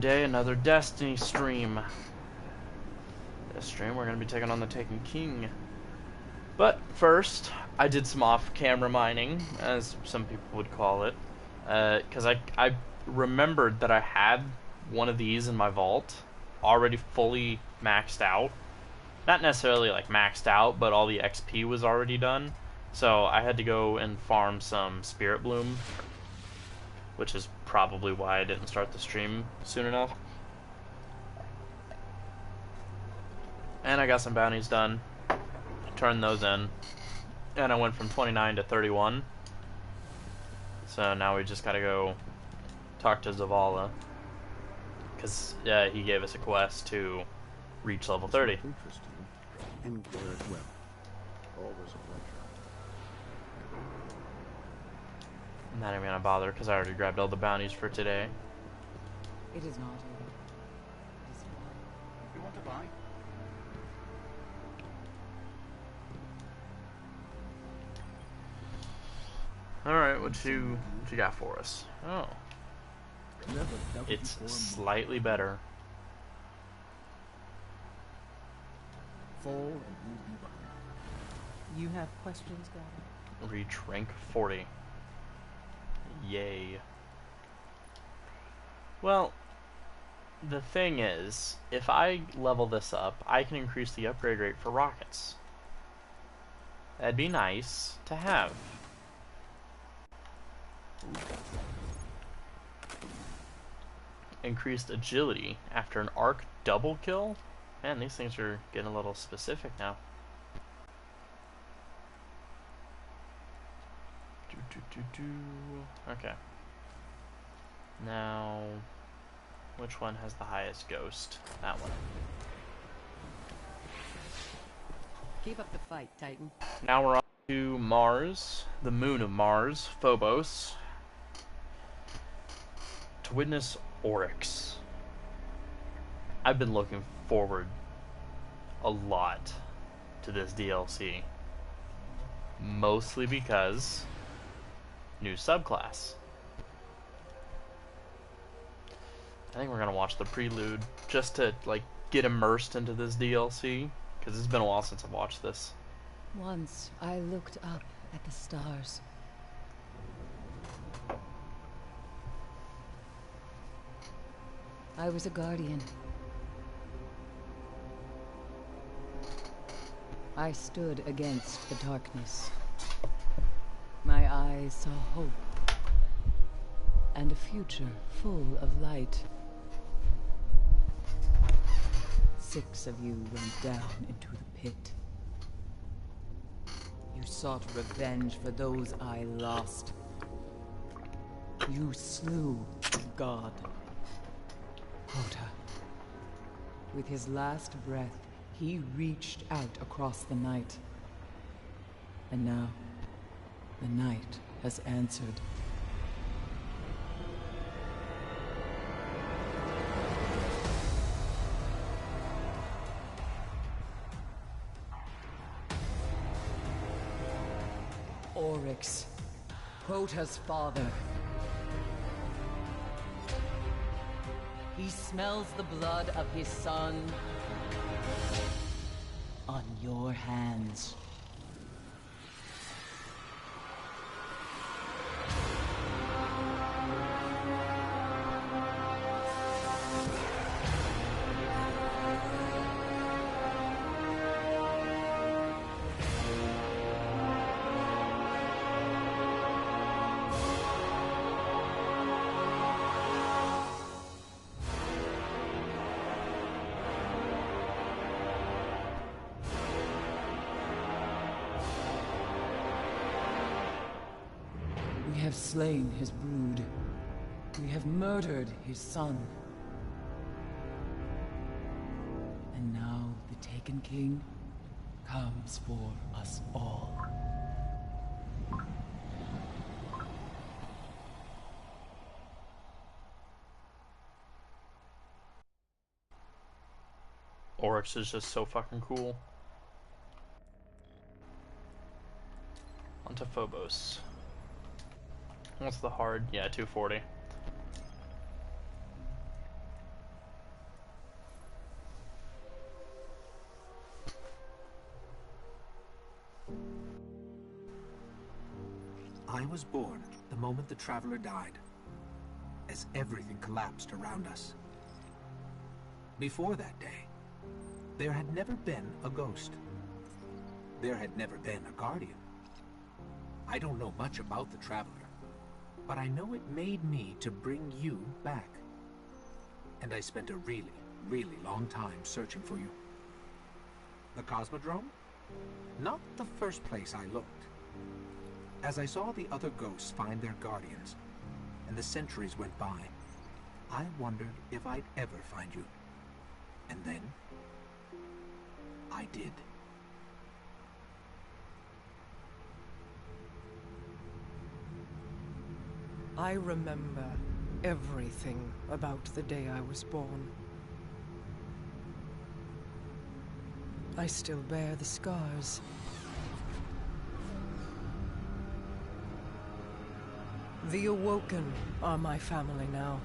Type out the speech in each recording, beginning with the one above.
Day, another Destiny stream. This stream, we're going to be taking on the Taken King. But first, I did some off-camera mining, as some people would call it, because I remembered that I had one of these in my vault already fully maxed out. Not necessarily like maxed out, but all the XP was already done. So I had to go and farm some Spirit Bloom, which is probably why I didn't start the stream soon enough. And I got some bounties done, turned those in, and I went from 29 to 31. So now we just gotta go talk to Zavala, because he gave us a quest to reach level 30. Interesting. And well, always a pleasure. I'm not even gonna bother, because I already grabbed all the bounties for today. It is not over. It is not. You want to buy? Alright, what you got for us? Oh, Never doubted it's before. slightly better. Fall and you'll be behind. You have questions, God? Reach rank 40. Yay. Well, the thing is, if I level this up, I can increase the upgrade rate for rockets. That'd be nice to have. Increased agility after an arc double kill? Man, these things are getting a little specific now. Okay. Now, which one has the highest ghost? That one. Keep up the fight, Titan. Now we're on to Mars, the moon of Mars, Phobos, to witness Oryx. I've been looking forward a lot to this DLC. Mostly because new subclass. I think we're gonna watch the prelude just to like get immersed into this DLC, because it's been a while since I've watched this. Once I looked up at the stars. I was a guardian. I stood against the darkness. My eyes saw hope and a future full of light. 6 of you went down into the pit. You sought revenge for those I lost. You slew God. Hota. With his last breath, he reached out across the night. And now, the night has answered. Oryx, Hota's father. He smells the blood of his son on your hands. We have slain his brood. We have murdered his son. And now the Taken King comes for us all. Oryx is just so fucking cool. Onto Phobos. What's the hard? Yeah, 240. I was born the moment the Traveler died, as everything collapsed around us. Before that day, there had never been a ghost. There had never been a Guardian. I don't know much about the Traveler, but I know it made me to bring you back. And I spent a really, really long time searching for you. The Cosmodrome? Not the first place I looked. As I saw the other ghosts find their Guardians, and the centuries went by, I wondered if I'd ever find you. And then, I did. I remember everything about the day I was born. I still bear the scars. The Awoken are my family now.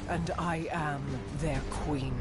And I am their queen.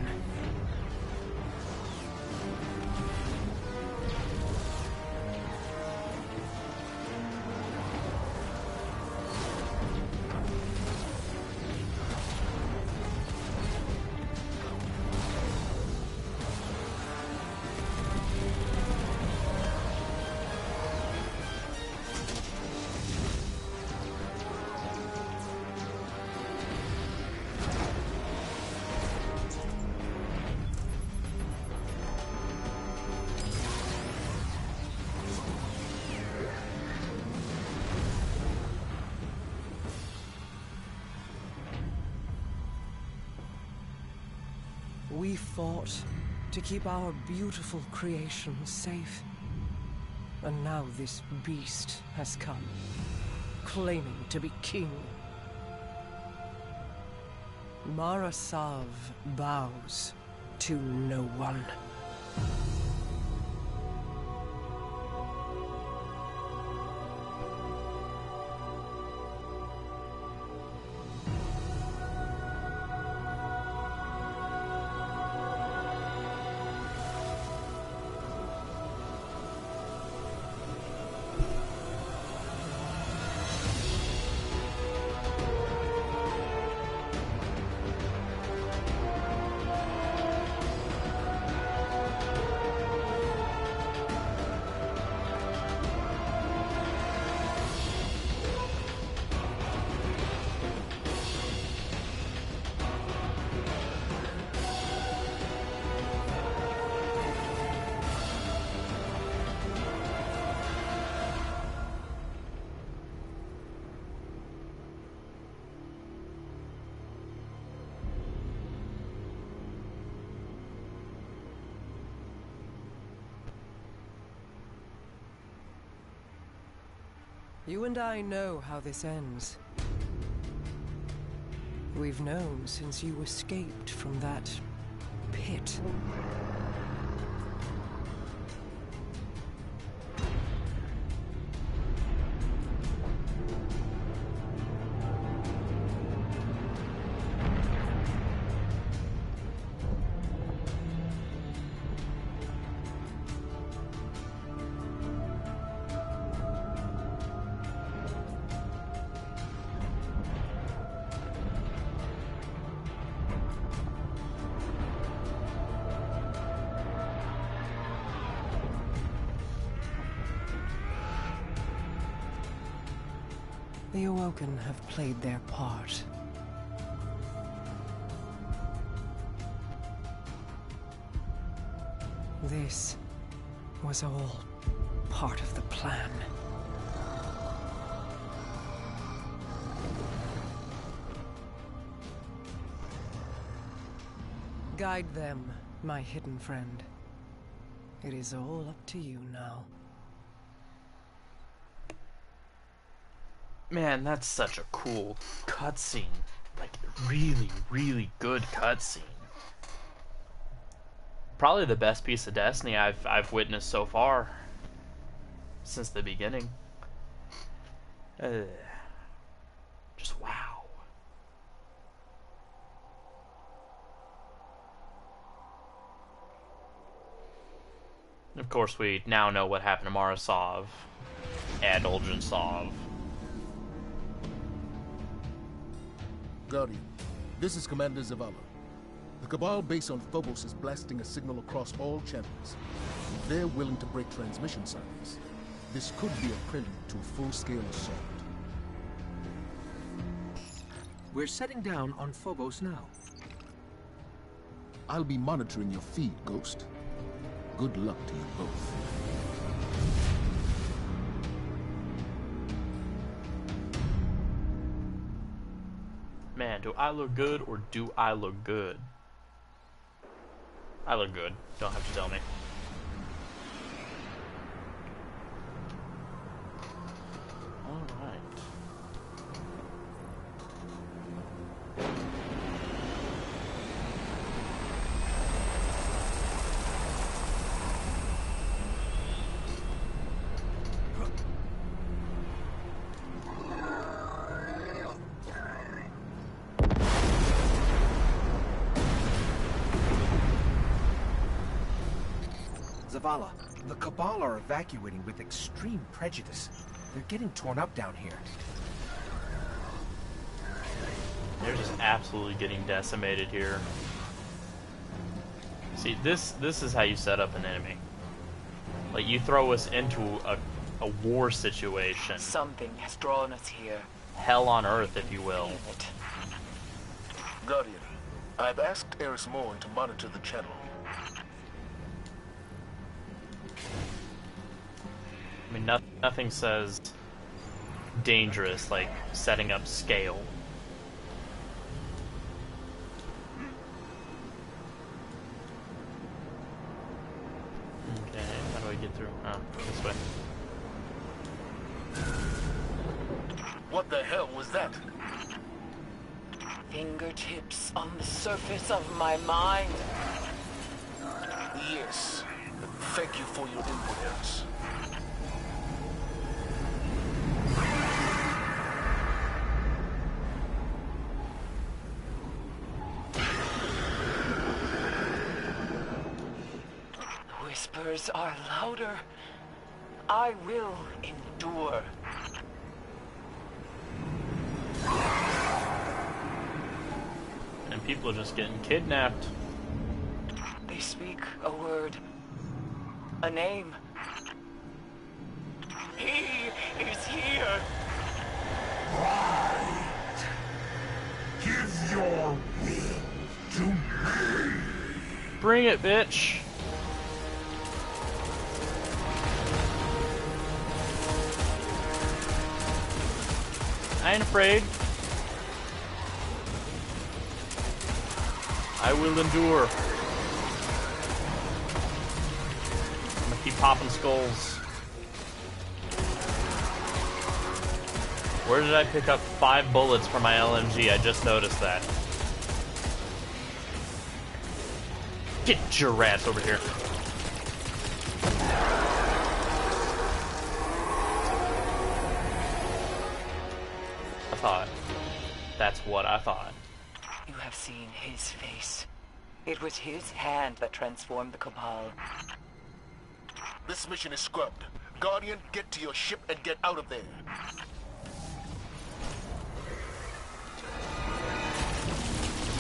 We fought to keep our beautiful creation safe. And now this beast has come, claiming to be king. Mara Sov bows to no one. You and I know how this ends. We've known since you escaped from that pit. The Awoken have played their part. This was all part of the plan. Guide them, my hidden friend. It is all up to you now. Man, that's such a cool cutscene. Like, really, really good cutscene. Probably the best piece of Destiny I've witnessed so far since the beginning. Just wow. Of course, we now know what happened to Mara Sov. Adoljinsov. Guardian, this is Commander Zavala. The Cabal base on Phobos is blasting a signal across all channels. If they're willing to break transmission silence, this could be a prelude to a full-scale assault. We're setting down on Phobos now. I'll be monitoring your feed, Ghost. Good luck to you both. Man, do I look good or do I look good? I look good. Don't have to tell me. Alright. Zavala, the Cabal are evacuating with extreme prejudice. They're getting torn up down here. They're just absolutely getting decimated here. See, this is how you set up an enemy. Like, you throw us into a war situation. Something has drawn us here. Hell on earth, if you will. Feel it. Guardian, I've asked Eris Morn to monitor the channel. I mean, nothing says dangerous like setting up scale. Okay, how do I get through? Oh, this way. What the hell was that? Fingertips on the surface of my mind. Yes. Thank you for your input, Eris. Whispers are louder. I will endure. And people are just getting kidnapped. They speak a word. A name. He is here. Give your will to me. Bring it, bitch. I ain't afraid. I will endure. I'm gonna keep popping skulls. Where did I pick up 5 bullets for my LMG? I just noticed that. Get your ass over here. I thought. That's what I thought. You have seen his face. It was his hand that transformed the Cabal. This mission is scrubbed. Guardian, get to your ship and get out of there.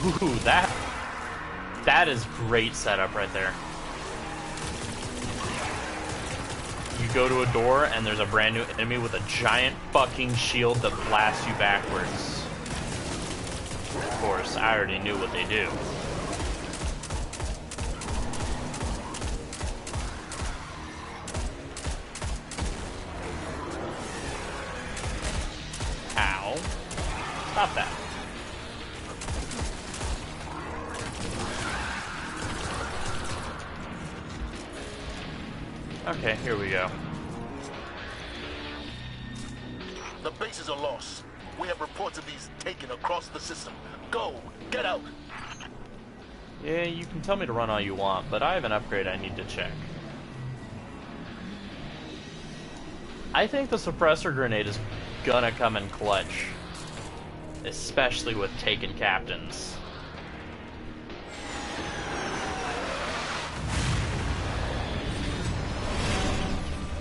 Ooh, that is great setup right there. You go to a door and there's a brand new enemy with a giant fucking shield that blasts you backwards. Of course, I already knew what they do. Ow. Stop that. Okay, here we go. The bases are lost. We have reports of these taken across the system. Go! Get out! Yeah, you can tell me to run all you want, but I have an upgrade I need to check. I think the suppressor grenade is gonna come in clutch. Especially with taken captains.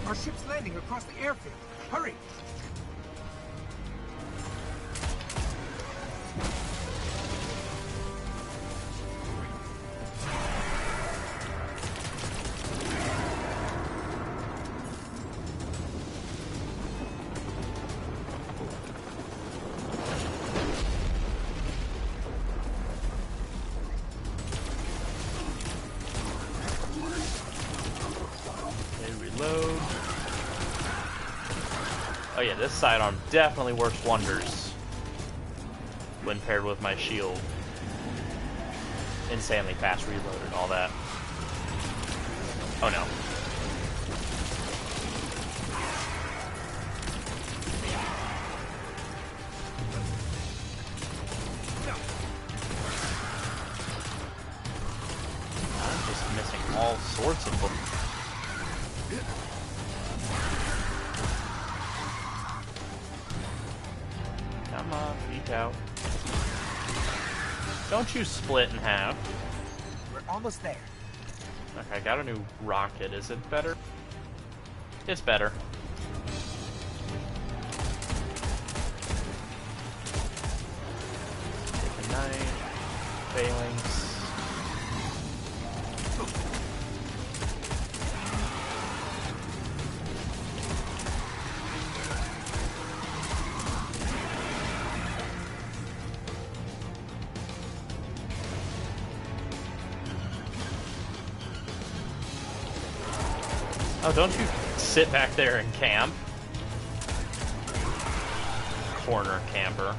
Our ship's landing across the airfield. Hurry! Reload. Oh yeah, this sidearm definitely works wonders when paired with my shield. Insanely fast reload and all that. Oh no. I'm just missing all sorts of them. Come on, peek out. Don't you split in half. We're almost there. Okay, I got a new rocket. Is it better? It's better. Take a knife. Phalanx. Oh, don't you sit back there and camp. Corner camper.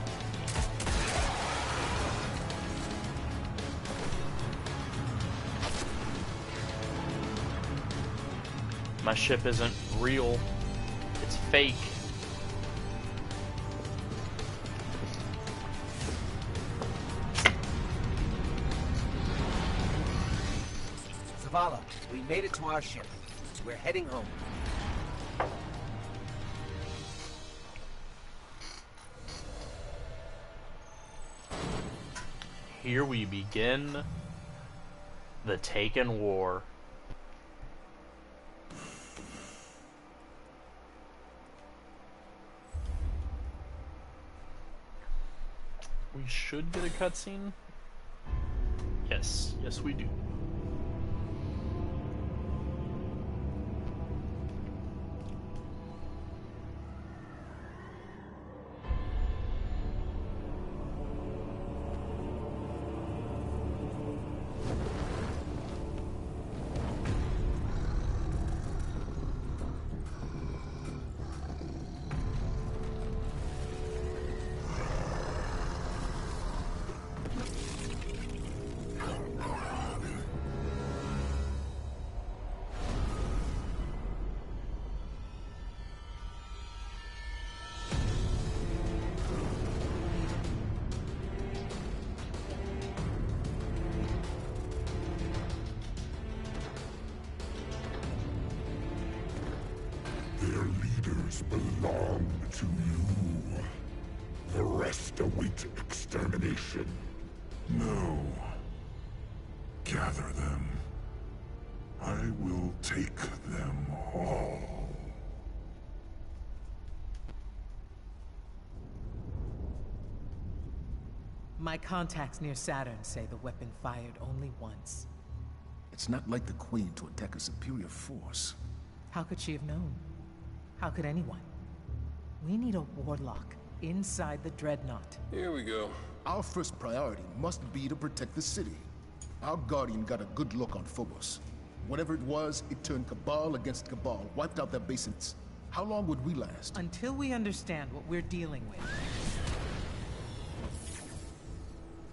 My ship isn't real. It's fake. Zavala, we made it to our ship. We're heading home. Here we begin the Taken War. We should get a cutscene. Yes, yes we do. Their leaders belong to you. The rest await extermination. No. Gather them. I will take them all. My contacts near Saturn say the weapon fired only once. It's not like the Queen to attack a superior force. How could she have known? How could anyone? We need a warlock inside the Dreadnought. Here we go. Our first priority must be to protect the city. Our Guardian got a good look on Phobos. Whatever it was, it turned Cabal against Cabal, wiped out their bases. How long would we last? Until we understand what we're dealing with.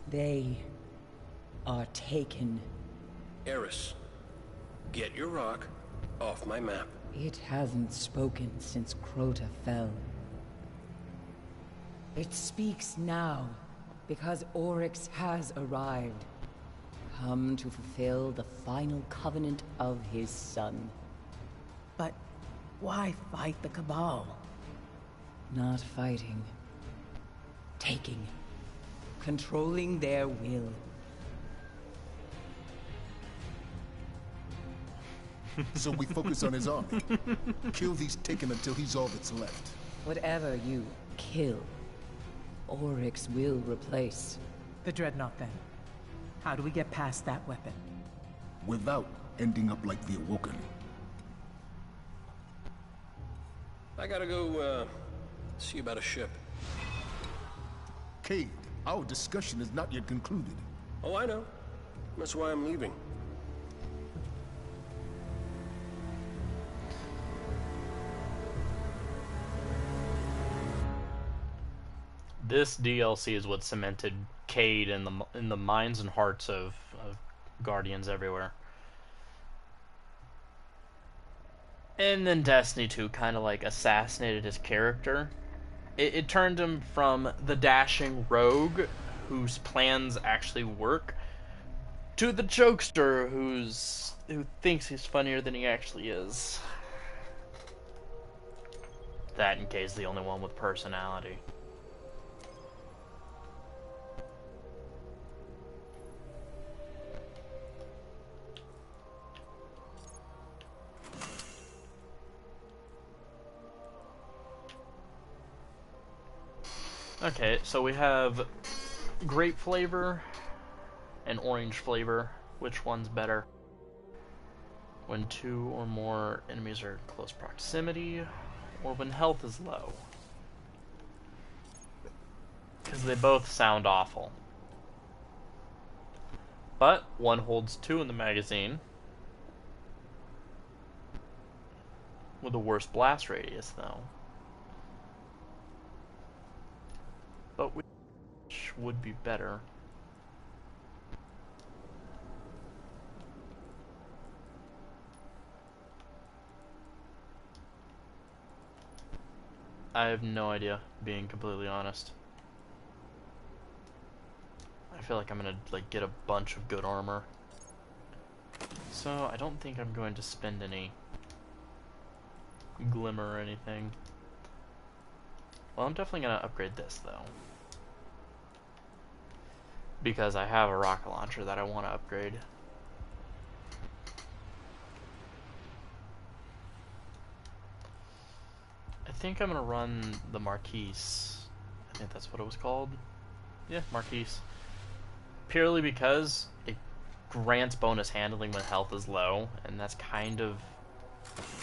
They are taken. Eris, get your rock off my map. It hasn't spoken since Crota fell. It speaks now, because Oryx has arrived. Come to fulfill the final covenant of his son. But why fight the Cabal? Not fighting. Taking. Controlling their will. So we focus on his army. Kill these Taken until he's all that's left. Whatever you kill, Oryx will replace. The Dreadnought, then. How do we get past that weapon? Without ending up like the Awoken. I gotta go, see about a ship. Cade, our discussion is not yet concluded. Oh, I know. That's why I'm leaving. This DLC is what cemented Cade in the minds and hearts of Guardians everywhere. And then Destiny 2 kind of like assassinated his character. It turned him from the dashing rogue whose plans actually work to the jokester who thinks he's funnier than he actually is. That and Cade's the only one with personality. Okay, so we have grape flavor and orange flavor. Which one's better? When 2 or more enemies are in close proximity, or when health is low? Because they both sound awful. But one holds 2 in the magazine, with the worst blast radius though. But which would be better? I have no idea, being completely honest. I feel like I'm gonna like get a bunch of good armor. So I don't think I'm going to spend any glimmer or anything. Well, I'm definitely gonna upgrade this though, because I have a rocket launcher that I want to upgrade. I think I'm gonna run the Marquise. I think that's what it was called. Yeah, Marquise. Purely because it grants bonus handling when health is low, and that's kind of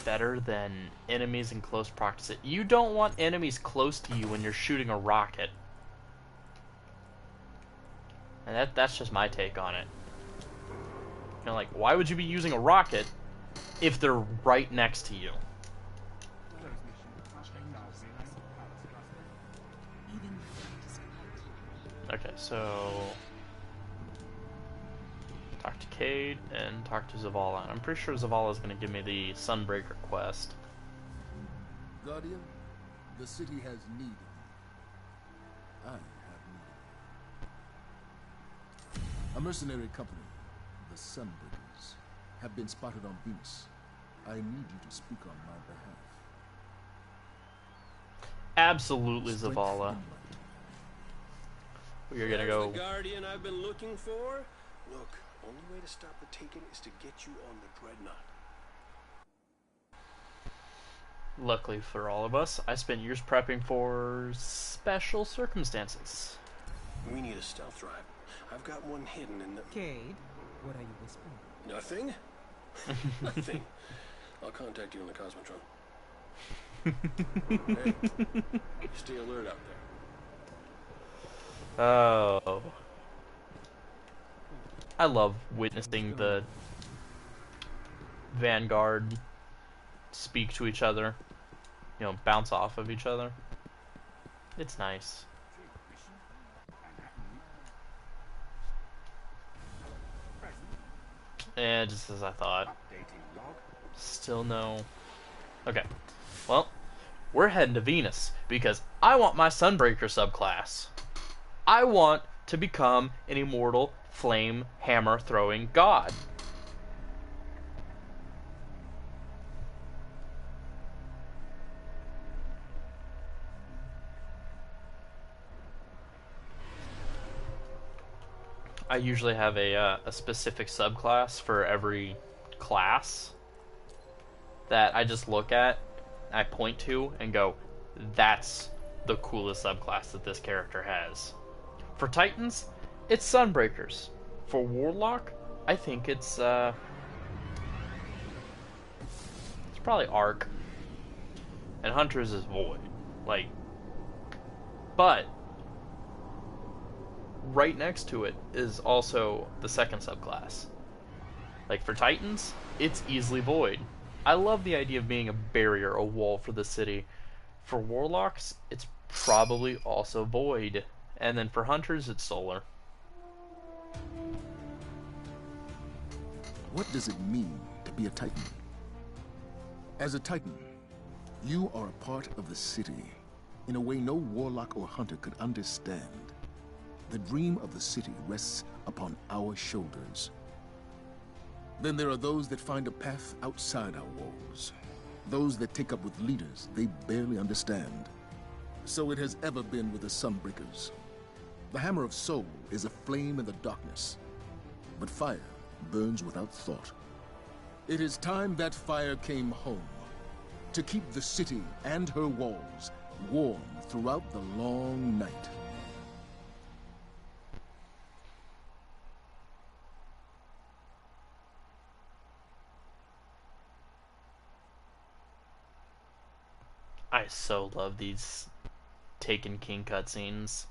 better than enemies in close proximity. You don't want enemies close to you when you're shooting a rocket. And that's just my take on it. You know, like, why would you be using a rocket if they're right next to you? Okay, so talk to Cade and talk to Zavala. I'm pretty sure Zavala is going to give me the Sunbreaker quest. Guardian, the city has need of you. I have need of you. A mercenary company, the Sunbreakers, have been spotted on Venus. I need you to speak on my behalf. Absolutely, Zavala. We're gonna go. The Guardian I've been looking for? Look, only way to stop the Taken is to get you on the Dreadnought. Luckily for all of us, I spent years prepping for special circumstances. We need a stealth drive. I've got one hidden in the... Cade, what are you whispering? Nothing? Nothing. I'll contact you in the Cosmotron. Hey, stay alert out there. Oh. I love witnessing the Vanguard speak to each other. You know, bounce off of each other. It's nice. And just as I thought. Still no. Okay. Well, we're heading to Venus because I want my Sunbreaker subclass. I want to become an immortal flame hammer throwing god. I usually have a specific subclass for every class, that I just look at, I point to, and go, that's the coolest subclass that this character has. For Titans, it's Sunbreakers. For Warlock, I think it's probably Arc. And Hunters is Void. Like, but right next to it is also the second subclass. Like for Titans, it's easily Void. I love the idea of being a barrier, a wall for the city. For Warlocks, it's probably also Void. And then for Hunters, it's Solar. What does it mean to be a Titan? As a Titan, you are a part of the city in a way no warlock or hunter could understand. The dream of the city rests upon our shoulders. Then there are those that find a path outside our walls. Those that take up with leaders they barely understand. So it has ever been with the Sunbreakers. The Hammer of Soul is a flame in the darkness, but fire burns without thought. It is time that fire came home, to keep the city and her walls warm throughout the long night. I so love these Taken King cutscenes.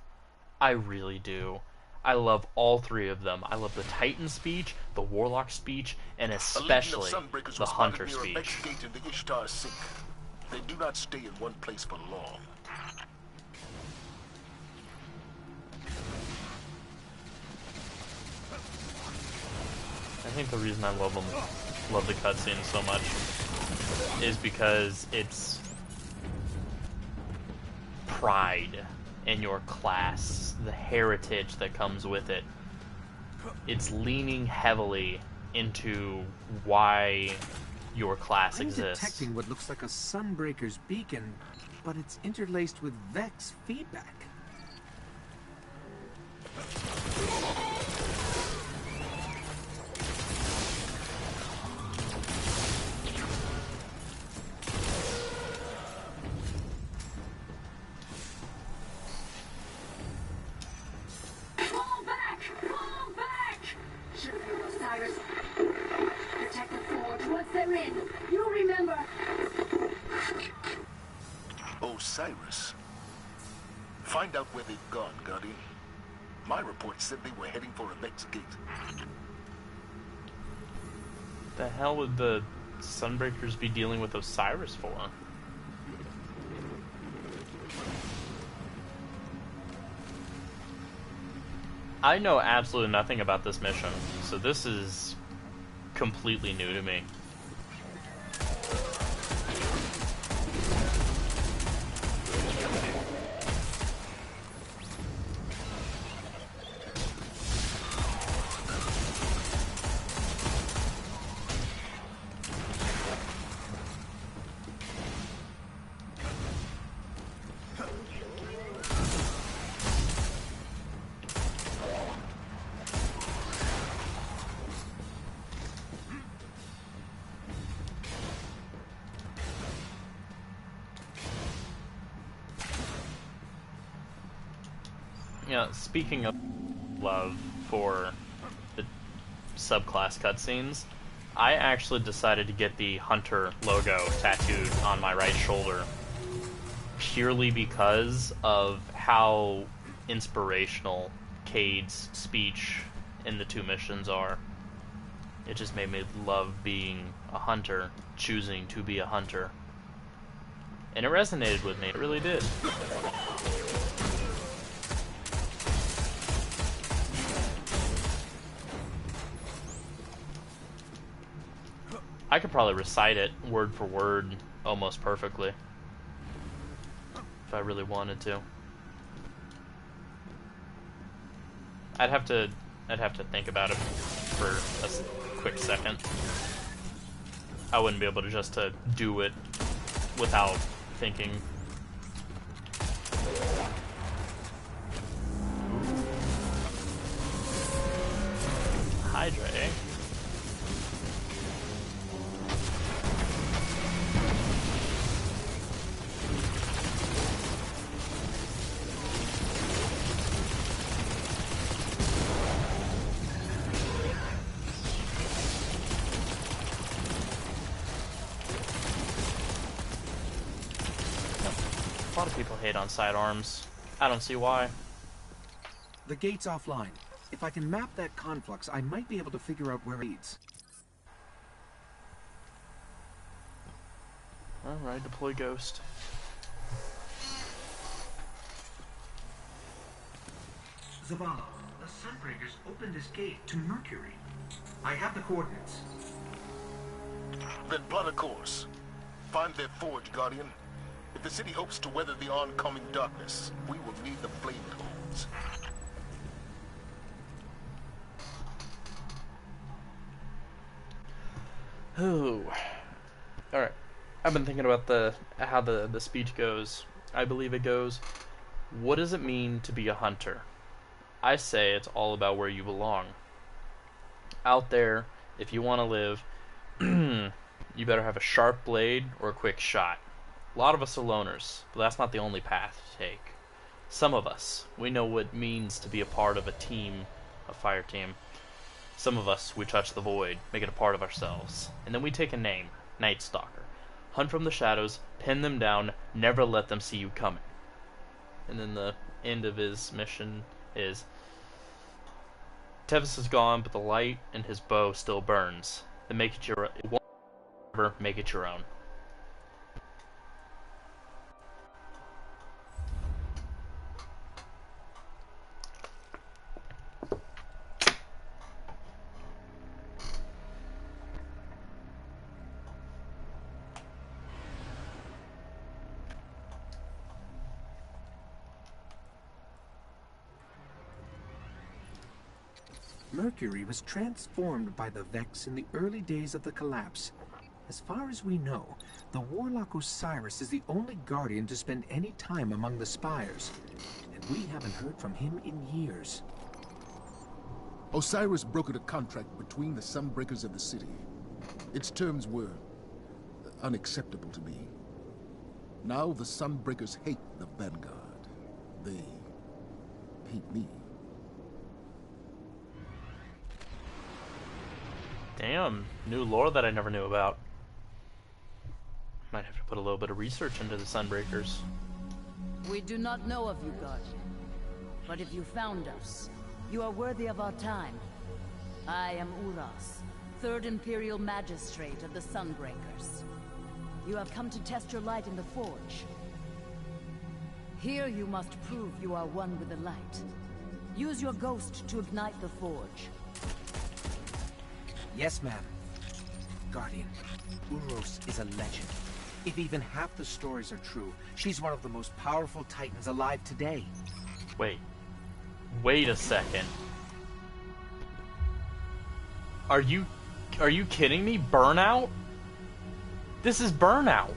I really do. I love all three of them. I love the Titan speech, the Warlock speech, and especially the Hunter speech. Gate in the Ishtar Sink. They do not stay in one place for long. I think the reason I love them, love the cutscenes so much, is because it's pride in your class, the heritage that comes with it. It's leaning heavily into why your class exists. I'm detecting what looks like a Sunbreaker's beacon, but it's interlaced with Vex feedback. Osiris. Find out where they've gone, Guardian. My report said they were heading for a Vex gate. The hell would the Sunbreakers be dealing with Osiris for? I know absolutely nothing about this mission, so this is completely new to me. Yeah, speaking of love for the subclass cutscenes, I actually decided to get the Hunter logo tattooed on my right shoulder purely because of how inspirational Cade's speech in the two missions are. It just made me love being a hunter, choosing to be a hunter. And it resonated with me, it really did. I could probably recite it word for word almost perfectly if I really wanted to. I'd have to think about it for a quick second. I wouldn't be able to just to do it without thinking. Hydra, eh? lot of people hate on sidearms. I don't see why. The gate's offline. If I can map that conflux, I might be able to figure out where it leads. Alright, deploy Ghost. Zavala, the Sunbreakers opened this gate to Mercury. I have the coordinates. Then plot a course. Find their forge, Guardian. If the city hopes to weather the oncoming darkness, we will need the flame it holds. Ooh. Alright. I've been thinking about how the speech goes. I believe it goes, what does it mean to be a hunter? I say it's all about where you belong. Out there, if you want to live, you better have a sharp blade or a quick shot. A lot of us are loners, but that's not the only path to take. Some of us, we know what it means to be a part of a team, a fire team. Some of us, we touch the void, make it a part of ourselves. And then we take a name, Night Stalker. Hunt from the shadows, pin them down, never let them see you coming. And then the end of his mission is, Tevis is gone, but the light in his bow still burns. Then make it your own. It won't ever make it your own. Mercury was transformed by the Vex in the early days of the collapse. As far as we know, the Warlock Osiris is the only Guardian to spend any time among the Spires, and we haven't heard from him in years. Osiris brokered a contract between the Sunbreakers of the city. Its terms were unacceptable to me. Now the Sunbreakers hate the Vanguard. They hate me. Damn, new lore that I never knew about. Might have to put a little bit of research into the Sunbreakers. We do not know of you, Guardian. But if you found us, you are worthy of our time. I am Uras, 3rd Imperial Magistrate of the Sunbreakers. You have come to test your light in the Forge. Here you must prove you are one with the light. Use your ghost to ignite the Forge. Yes, ma'am. Guardian, Uros is a legend. If even half the stories are true, she's one of the most powerful Titans alive today. Wait a second. Are you kidding me? Burnout? This is Burnout.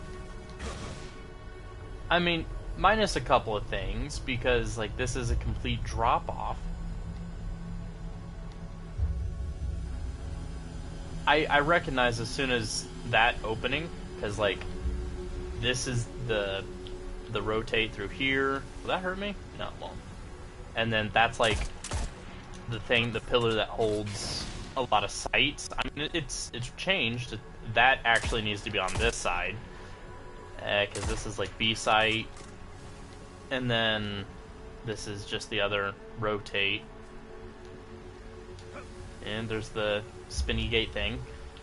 I mean, minus a couple of things, because like this is a complete drop-off. I recognize as soon as that opening, because like this is the rotate through here. Will that hurt me? No, it won't. And then that's like the pillar that holds a lot of sights. I mean, it's changed. That actually needs to be on this side, because this is like B sight, and then this is just the other rotate. And there's the spinny gate thing,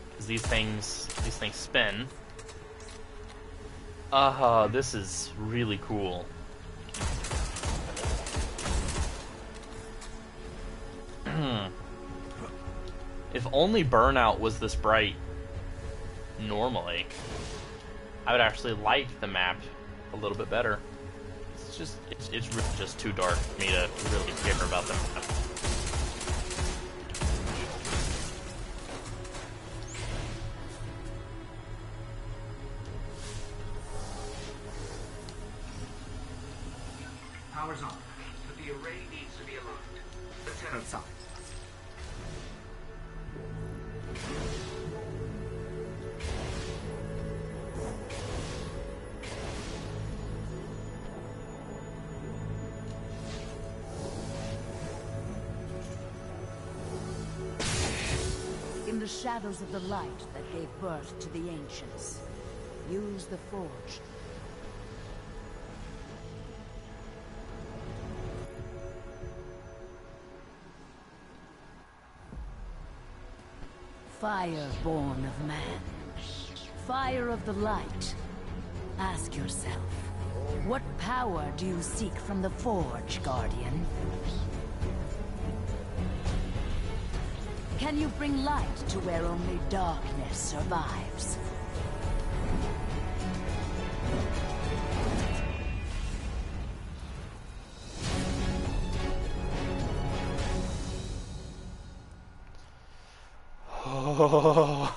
because these things spin. This is really cool. If only Burnout was this bright normally, I would actually like the map a little bit better. It's really just too dark for me to really care about the map. Power's on, but the array needs to be aligned. Let's head outside. In the shadows of the light that gave birth to the Ancients, use the Forge. Fire born of man. Fire of the light. Ask yourself, what power do you seek from the Forge, Guardian? Can you bring light to where only darkness survives? Oh.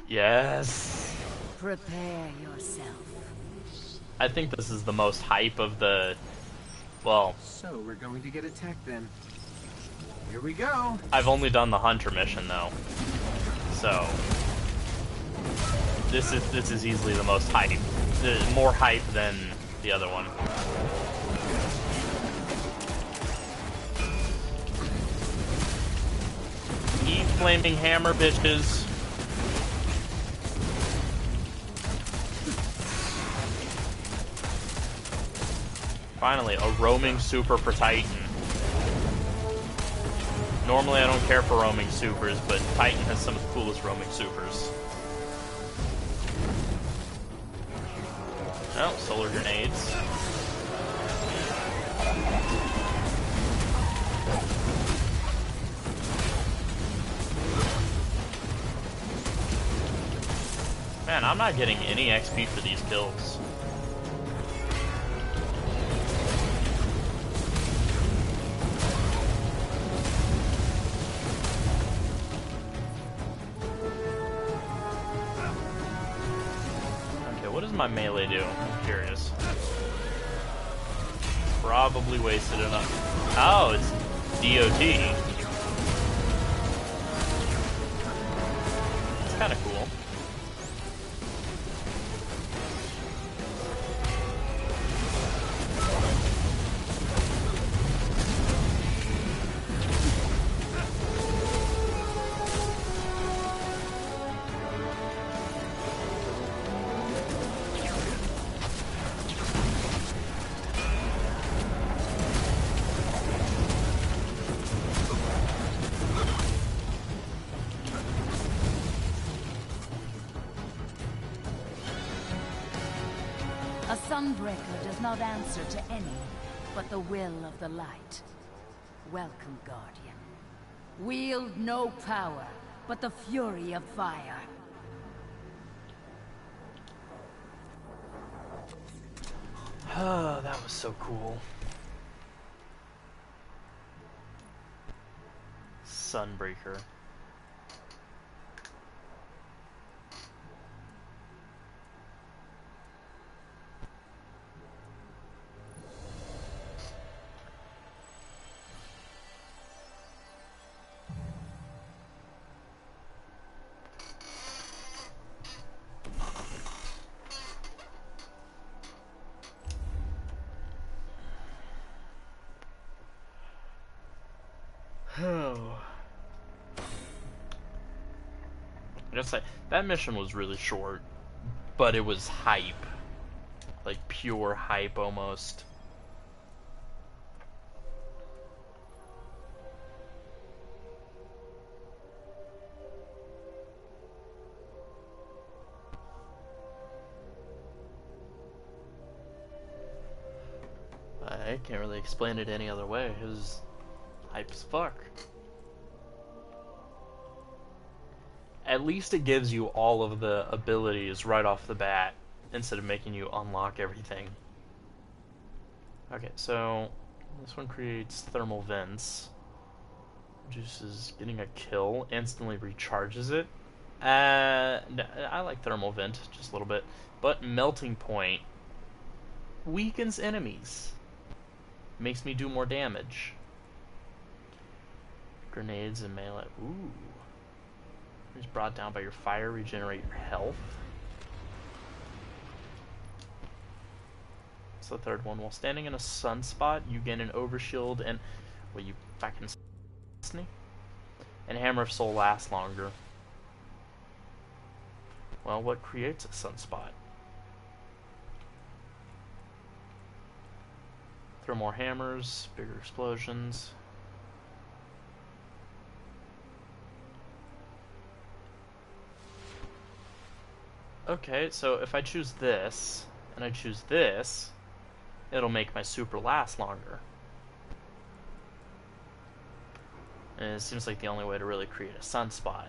Yes. Prepare yourself. I think this is the most hype of the... Well... So, we're going to get attacked then. Here we go! I've only done the Hunter mission, though. So... This is easily the most hype. More hype than the other one. Eat flaming hammer, bitches. Finally, a roaming super for Titan. Normally I don't care for roaming supers, but Titan has some of the coolest roaming supers. Oh, solar grenades. Man, I'm not getting any XP for these kills. Okay, what does my melee do? I'm curious. Probably wasted enough. Oh, it's DOT. It's kind of cool. A Sunbreaker does not answer to any but the will of the light. Welcome, Guardian. Wield no power but the fury of fire. Oh, that was so cool. Sunbreaker. Oh. I gotta say, that mission was really short, but it was hype. Like, pure hype, almost. I can't really explain it any other way. It was hype as fuck. At least it gives you all of the abilities right off the bat, instead of making you unlock everything. Okay, so this one creates thermal vents. Reduces getting a kill, instantly recharges it. I like thermal vent just a little bit, but melting point weakens enemies. Makes me do more damage. Grenades and melee. Ooh. Is brought down by your fire, regenerate your health. It's the third one. While standing in a sunspot, you gain an overshield and... Well, you fucking... Sneak. And Hammer of Soul lasts longer. Well, what creates a sunspot? Throw more hammers, bigger explosions. Okay, so if I choose this, and I choose this, it'll make my super last longer. And it seems like the only way to really create a sunspot.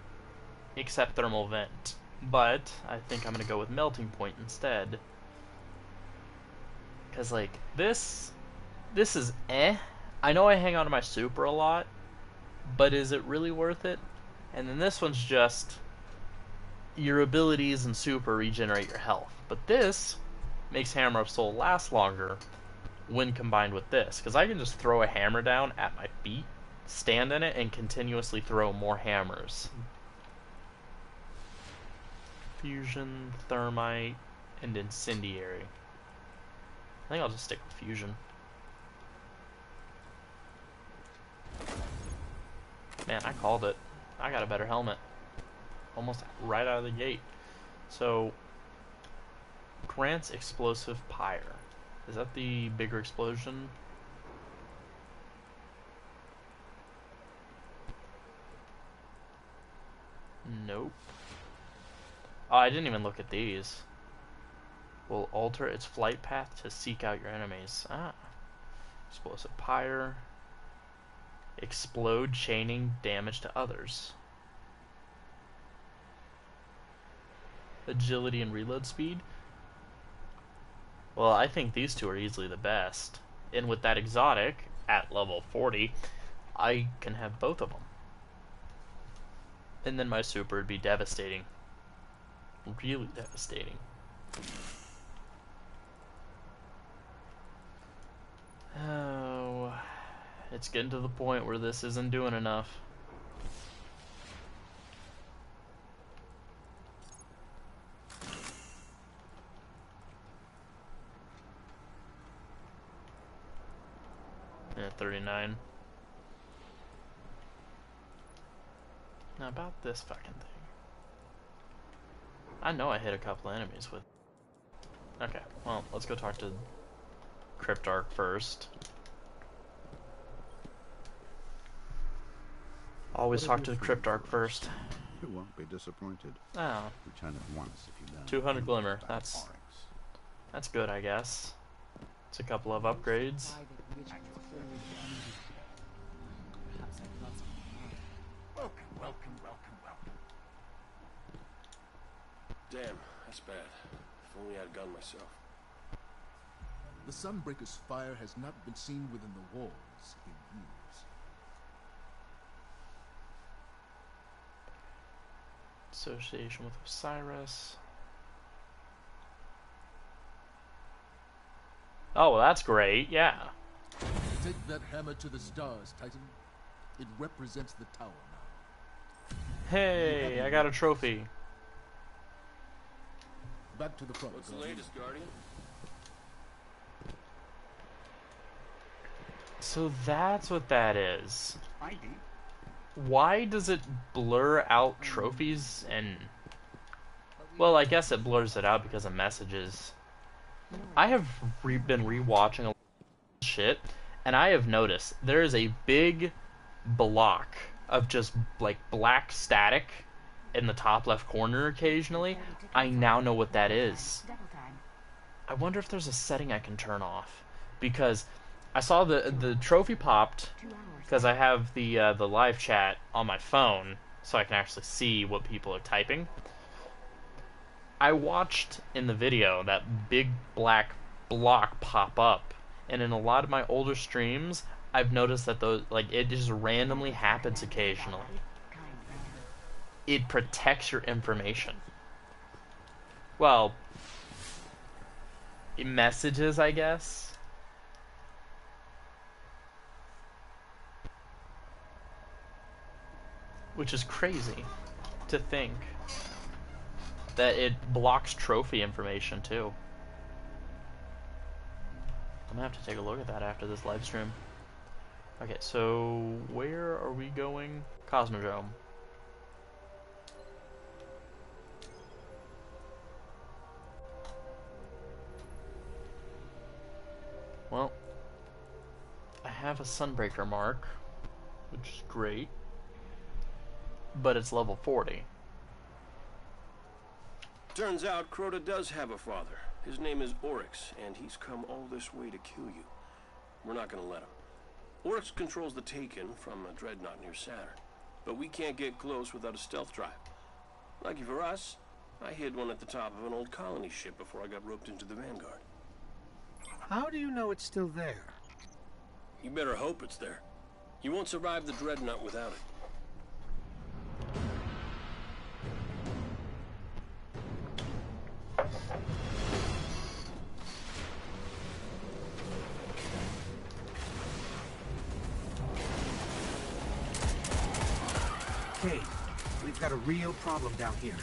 Except thermal vent. But I think I'm going to go with melting point instead. Because, like, this is eh. I know I hang on to my super a lot, but is it really worth it? And then this one's just your abilities and super regenerate your health. But this makes Hammer of Soul last longer when combined with this. Because I can just throw a hammer down at my feet, stand in it, and continuously throw more hammers. Fusion, Thermite, and Incendiary. I think I'll just stick with Fusion. Man, I called it. I got a better helmet. Almost right out of the gate. So, grants Explosive Pyre. Is that the bigger explosion? Nope. Oh, I didn't even look at these. Will alter its flight path to seek out your enemies. Ah. Explosive Pyre. Explode, chaining damage to others. Agility and reload speed. Well, I think these two are easily the best. And with that exotic, at level 40, I can have both of them. And then my super would be devastating. Really devastating. Oh, it's getting to the point where this isn't doing enough. Yeah, 39. Now about this fucking thing. I know I hit a couple enemies with... Okay, well, let's go talk to Cryptarch first. Always talk to the Cryptarch first. You won't be disappointed. Oh. Return at once if you learn. 200 Glimmer. That's good, I guess. It's a couple of upgrades. Welcome. Damn, that's bad. If only I had a gun myself. The Sunbreaker's fire has not been seen within the walls in years. Association with Osiris. Oh, well, that's great, yeah. Take that hammer to the stars, Titan. It represents the tower now. Hey, I got a trophy. Back to the front. What's the latest, Guardian? So that's what that is. Why does it blur out trophies and... Well, I guess it blurs it out because of messages. I have been rewatching a lot of shit, and I have noticed there is a big block of just, like, black static in the top left corner occasionally. I now know what that is. I wonder if there's a setting I can turn off. Because I saw the trophy popped because I have the live chat on my phone, so I can actually see what people are typing. I watched in the video that big black block pop up, and in a lot of my older streams, I've noticed that those, like, it just randomly happens occasionally. It protects your information. Well, messages, I guess. Which is crazy to think that it blocks trophy information too. I'm gonna have to take a look at that after this live stream. Okay, so where are we going? Cosmodrome. Well, I have a Sunbreaker mark, which is great, but it's level 40. Turns out Crota does have a father. His name is Oryx, and he's come all this way to kill you. We're not gonna let him. Oryx controls the Taken from a dreadnought near Saturn, but we can't get close without a stealth drive. Lucky for us, I hid one at the top of an old colony ship before I got roped into the Vanguard. How do you know it's still there? You better hope it's there. You won't survive the dreadnought without it. Hey, we've got a real problem down here.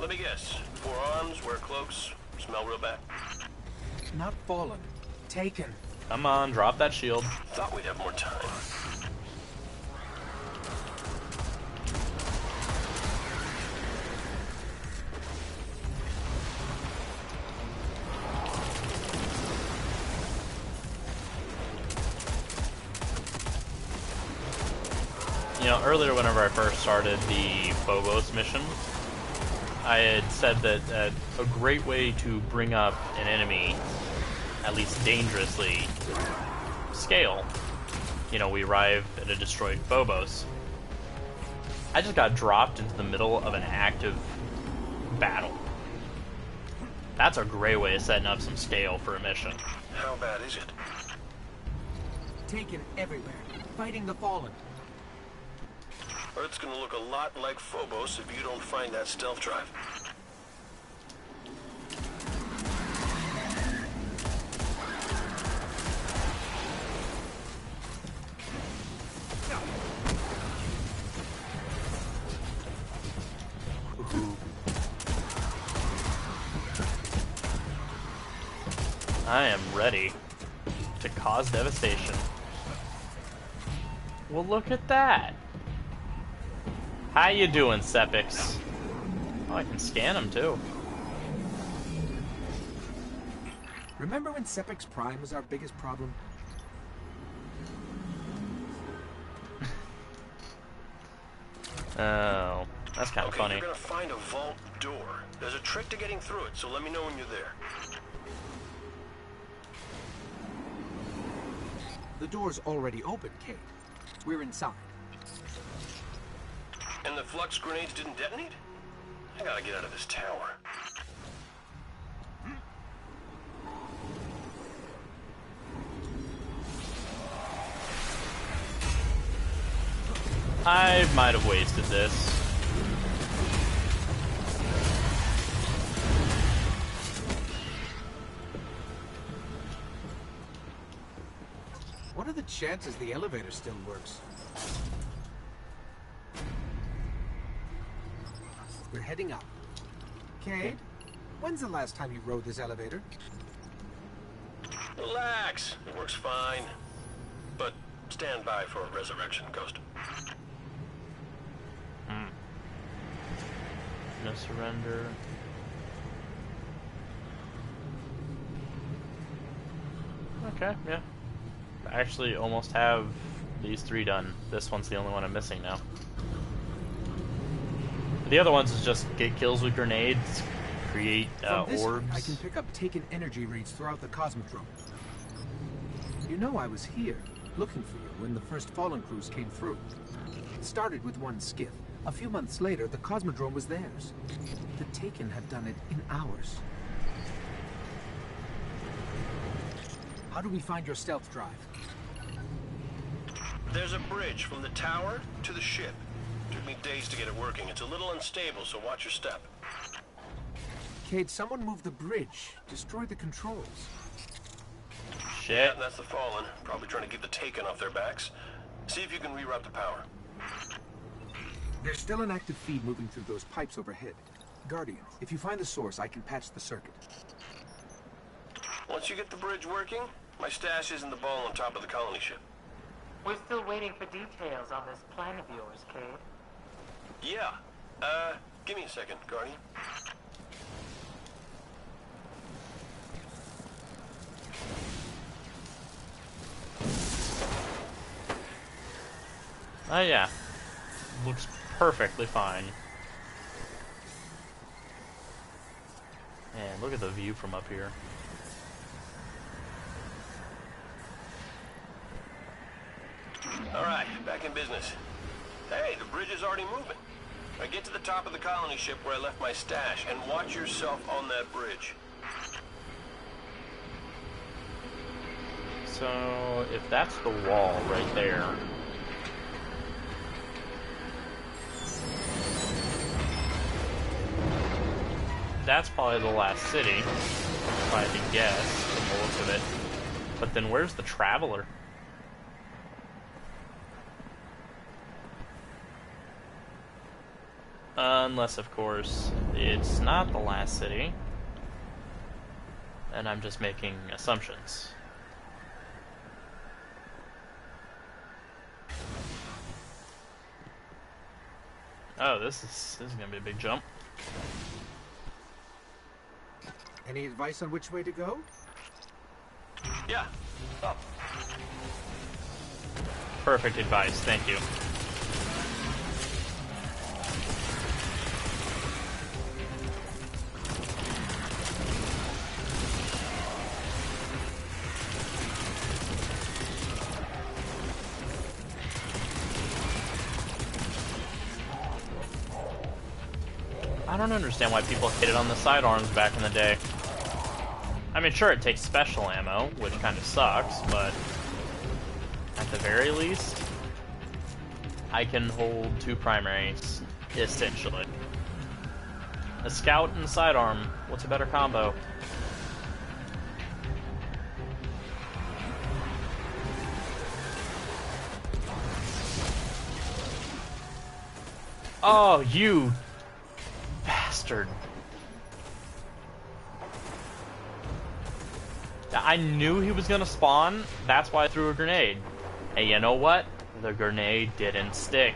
Let me guess. 4 arms, wear cloaks, smell real bad. Not fallen. Taken. Come on, drop that shield. Thought we'd have more time. You know, earlier whenever I first started the Phobos mission, I had said that a great way to bring up an enemy, at least dangerously, scale. You know, we arrive at a destroyed Phobos. I just got dropped into the middle of an active battle. That's a great way of setting up some scale for a mission. How bad is it? Taken everywhere. Fighting the Fallen. Earth's gonna look a lot like Phobos if you don't find that stealth drive. I am ready to cause devastation. Well, look at that. How you doing, Sepix? Oh, I can scan them too. Remember when Sepix Prime was our biggest problem? Oh, that's kind of funny. You're gonna find a vault door. There's a trick to getting through it, so let me know when you're there. The door's already open, Cade. We're inside. And the flux grenades didn't detonate? I gotta get out of this tower. I might have wasted this. What are the chances the elevator still works? We're heading up. Cade, when's the last time you rode this elevator? Relax, it works fine. But stand by for a resurrection, Ghost. No surrender. Okay, yeah. I actually almost have these 3 done. This one's the only one I'm missing now. The other ones is just get kills with grenades, create orbs. I can pick up Taken energy reads throughout the Cosmodrome. You know I was here, looking for you when the first Fallen crews came through. It started with one skiff. A few months later, the Cosmodrome was theirs. The Taken have done it in hours. How do we find your stealth drive? There's a bridge from the tower to the ship. Took me days to get it working. It's a little unstable, so watch your step. Cade, someone moved the bridge. Destroyed the controls. Shit. Yeah, that's the Fallen. Probably trying to get the Taken off their backs. See if you can reroute the power. There's still an active feed moving through those pipes overhead. Guardian, if you find the source, I can patch the circuit. Once you get the bridge working, my stash is in the ball on top of the colony ship. We're still waiting for details on this plan of yours, Cade. Yeah. Give me a second, Guardian. Oh yeah. Looks perfectly fine. And look at the view from up here. Alright, back in business. Hey, the bridge is already moving. Now get to the top of the colony ship where I left my stash, and watch yourself on that bridge. So, if that's the wall right there... That's probably the last city, if I had to guess, from the look of it. But then where's the Traveler? Unless, of course, it's not the last city. And I'm just making assumptions. Oh, this is gonna be a big jump. Any advice on which way to go? Yeah, up. Perfect advice, thank you. I don't understand why people hit it on the sidearms back in the day. I mean, sure, it takes special ammo, which kind of sucks, but at the very least, I can hold two primaries, essentially. A scout and a sidearm. What's a better combo? Oh, you bastard. I knew he was gonna spawn, that's why I threw a grenade. Hey, you know what? The grenade didn't stick.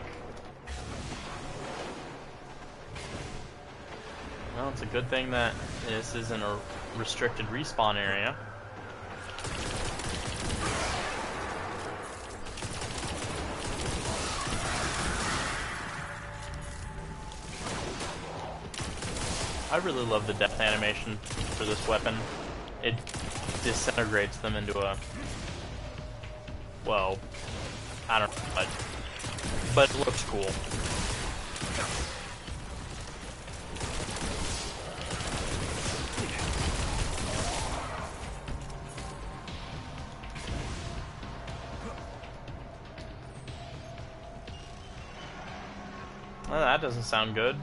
Well, it's a good thing that this isn't a restricted respawn area. I really love the death animation for this weapon. It disintegrates them into a... well, I don't know, but it looks cool. Well, that doesn't sound good.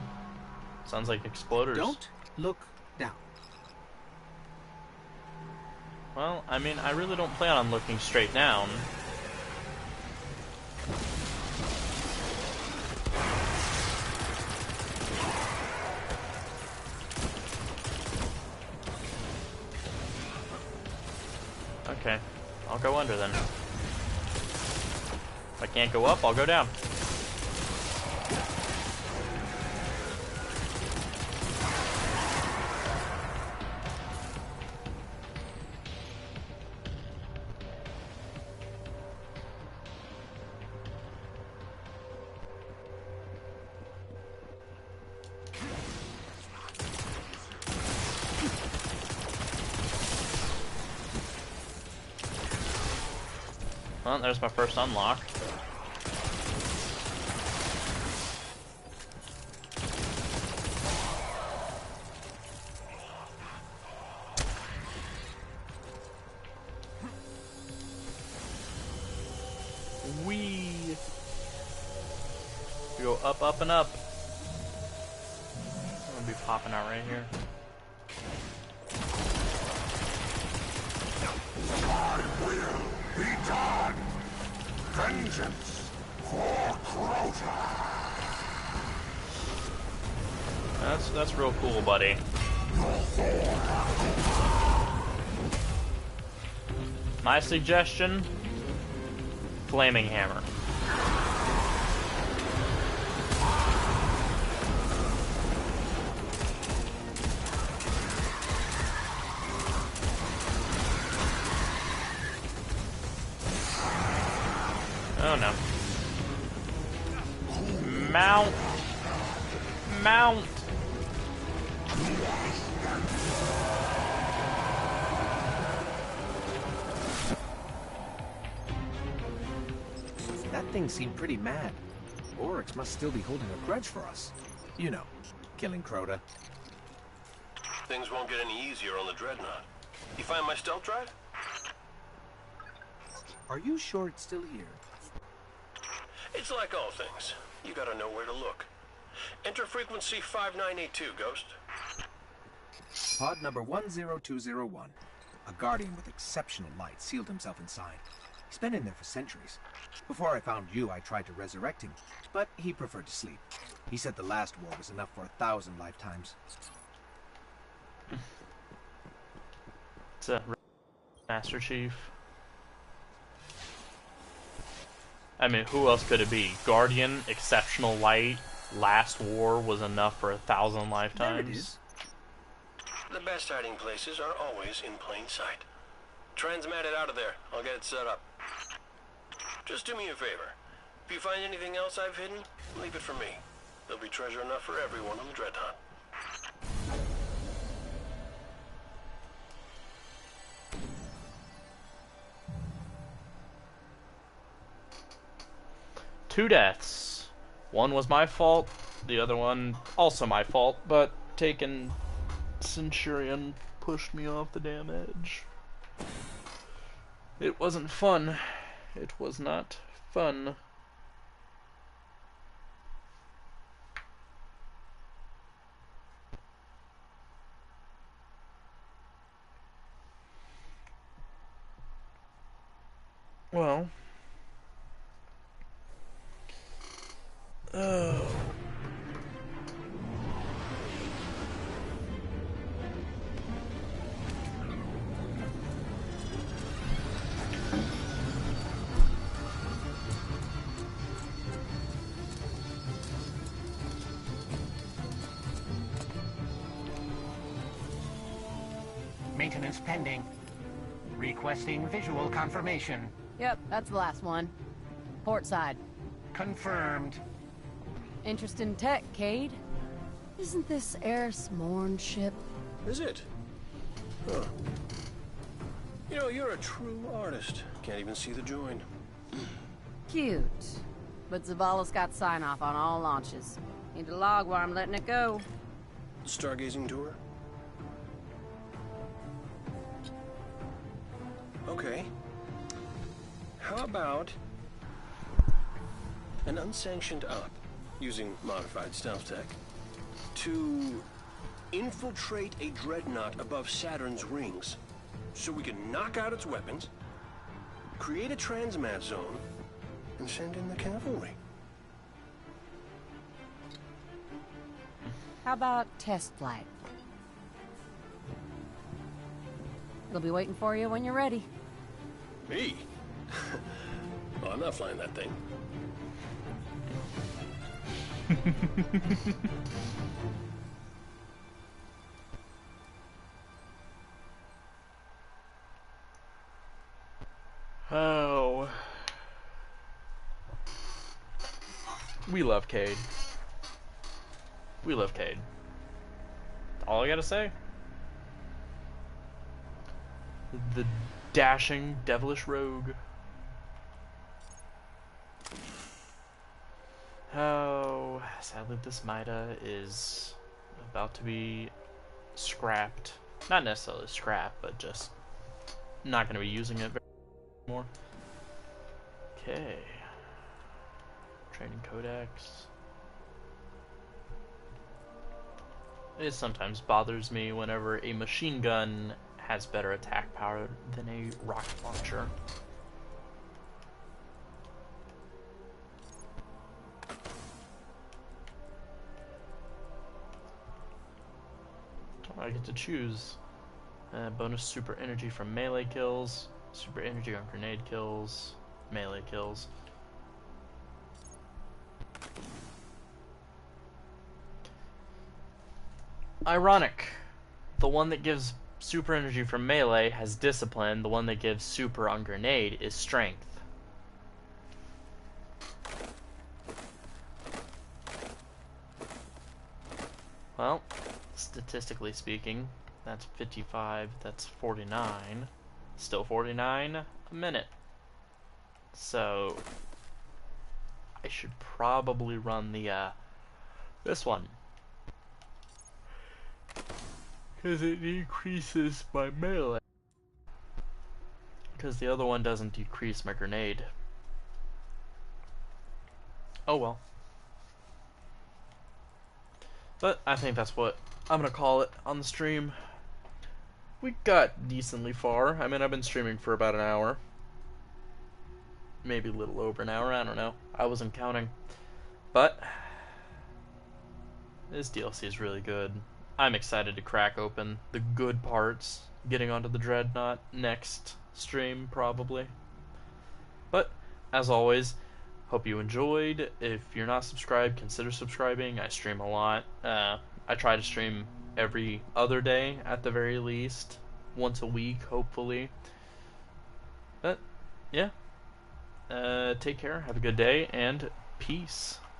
Sounds like exploders. Don't look down. Well, I mean, I really don't plan on looking straight down. Okay, I'll go under then. If I can't go up, I'll go down. Well, there's my first unlock. Whee! We go up, up, and up. I'm gonna be popping out right here. Be done! Vengeance for Crota! That's real cool, buddy. My suggestion, Flaming Hammer. Oh no. Mount! Mount! thing seemed pretty mad. Oryx must still be holding a grudge for us. You know, killing Crota. Things won't get any easier on the Dreadnought. You find my stealth drive? Are you sure it's still here? It's like all things. You gotta know where to look. Enter frequency 5982, Ghost. Pod number 10201. A Guardian with exceptional might sealed himself inside. He's been in there for centuries. Before I found you, I tried to resurrect him, but he preferred to sleep. He said the last war was enough for 1,000 lifetimes. It's a Master Chief. I mean, who else could it be? Guardian, exceptional light, last war was enough for 1,000 lifetimes. There it is. The best hiding places are always in plain sight. Transmat it out of there. I'll get it set up. Just do me a favor. If you find anything else I've hidden, leave it for me. There'll be treasure enough for everyone on the Dreadnought. Two deaths. One was my fault, the other one also my fault, but taking Centurion pushed me off the damn edge. It wasn't fun. It was not fun. Well. Oh. Maintenance pending. Requesting visual confirmation. Yep, that's the last one. Port side. Confirmed. Interest in tech, Cade? Isn't this Eris Morn ship? Is it? Huh. You know, you're a true artist. Can't even see the join. Cute. But Zavala's got sign-off on all launches. Need a log while I'm letting it go. Stargazing tour? Okay. How about an unsanctioned op, using modified stealth tech, to infiltrate a dreadnought above Saturn's rings, so we can knock out its weapons, create a transmat zone, and send in the cavalry? How about test flight? It'll be waiting for you when you're ready. Me? Oh, I'm not flying that thing. Oh. We love Cade. We love Cade. All I gotta say. The dashing, devilish rogue. Oh, sadly this Mida is about to be scrapped. Not necessarily scrapped, but just not going to be using it anymore. Okay. Training codex. It sometimes bothers me whenever a machine gun has better attack power than a rocket launcher. I get to choose bonus super energy from melee kills, super energy on grenade kills, melee kills. Ironic. The one that gives super energy from melee has discipline, the one that gives super on grenade is strength. Well, statistically speaking, that's 55, that's 49, still 49 a minute. So, I should probably run the this one, because it decreases my melee, because the other one doesn't decrease my grenade. Oh well. But I think that's what I'm gonna call it on the stream. We got decently far. I mean, I've been streaming for about an hour. Maybe a little over an hour, I don't know. I wasn't counting. But this DLC is really good. I'm excited to crack open the good parts, getting onto the Dreadnought next stream, probably. But, as always, hope you enjoyed. If you're not subscribed, consider subscribing. I stream a lot. I try to stream every other day, at the very least. Once a week, hopefully. But, yeah. Take care, have a good day, and peace.